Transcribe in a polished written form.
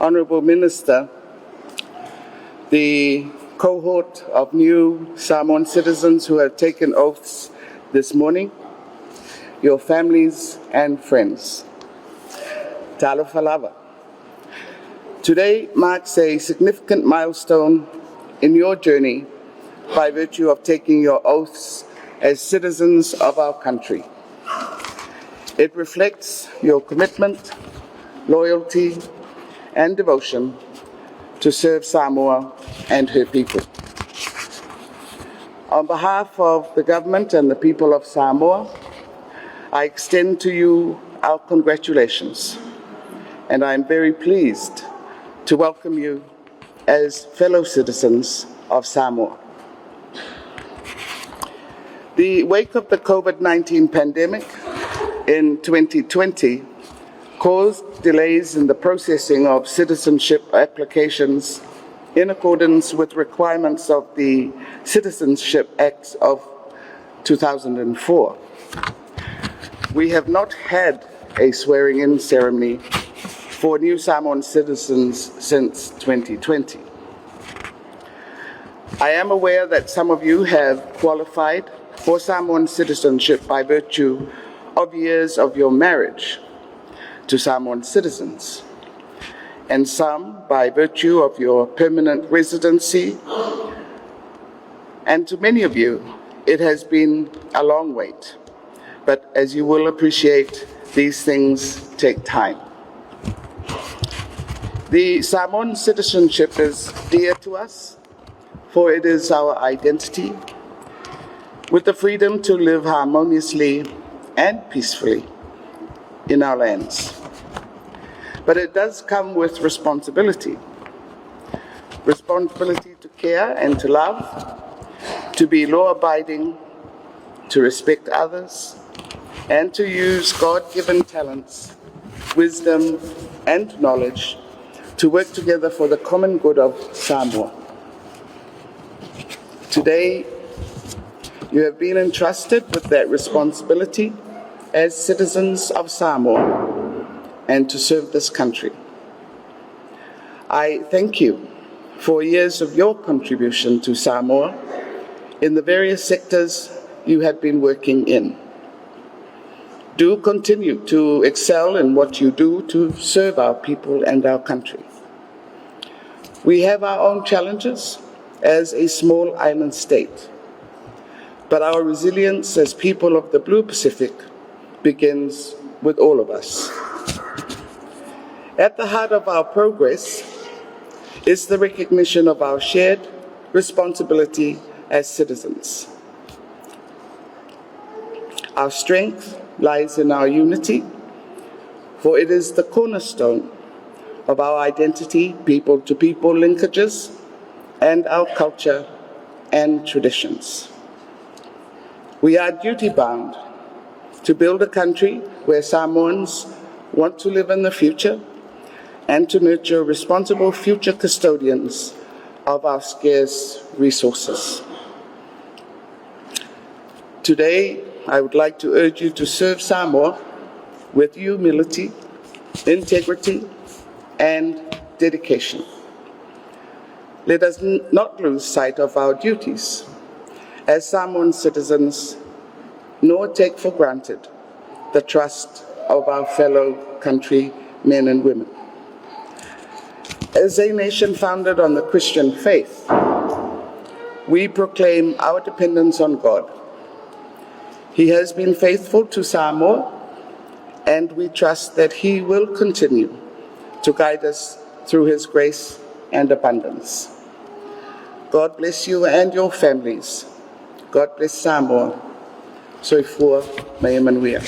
Honourable Minister, the cohort of new Samoan citizens who have taken oaths this morning, your families and friends. Talofa lava. Today marks a significant milestone in your journey by virtue of taking your oaths as citizens of our country. It reflects your commitment, loyalty, and devotion to serve Samoa and her people. On behalf of the government and the people of Samoa, I extend to you our congratulations, and I am very pleased to welcome you as fellow citizens of Samoa. The wake of the COVID-19 pandemic in 2020 caused delays in the processing of citizenship applications in accordance with requirements of the Citizenship Act of 2004. We have not had a swearing-in ceremony for new Samoan citizens since 2020. I am aware that some of you have qualified for Samoan citizenship by virtue of years of your marriage to Samoan citizens, and some by virtue of your permanent residency, and to many of you, it has been a long wait. But as you will appreciate, these things take time. The Samoan citizenship is dear to us, for it is our identity, with the freedom to live harmoniously and peacefully in our lands. But it does come with responsibility. Responsibility to care and to love, to be law-abiding, to respect others, and to use God-given talents, wisdom, and knowledge to work together for the common good of Samoa. Today, you have been entrusted with that responsibility as citizens of Samoa and to serve this country. I thank you for years of your contribution to Samoa in the various sectors you have been working in. Do continue to excel in what you do to serve our people and our country. We have our own challenges as a small island state, but our resilience as people of the Blue Pacific begins with all of us. At the heart of our progress is the recognition of our shared responsibility as citizens. Our strength lies in our unity, for it is the cornerstone of our identity, people-to-people linkages, and our culture and traditions. We are duty-bound to build a country where Samoans want to live in the future and to nurture responsible future custodians of our scarce resources. Today, I would like to urge you to serve Samoa with humility, integrity, and dedication. Let us not lose sight of our duties as Samoan citizens, nor take for granted the trust of our fellow countrymen and women. As a nation founded on the Christian faith, we proclaim our dependence on God. He has been faithful to Samoa, and we trust that He will continue to guide us through His grace and abundance. God bless you and your families. God bless Samoa. Soifua, mai manuia.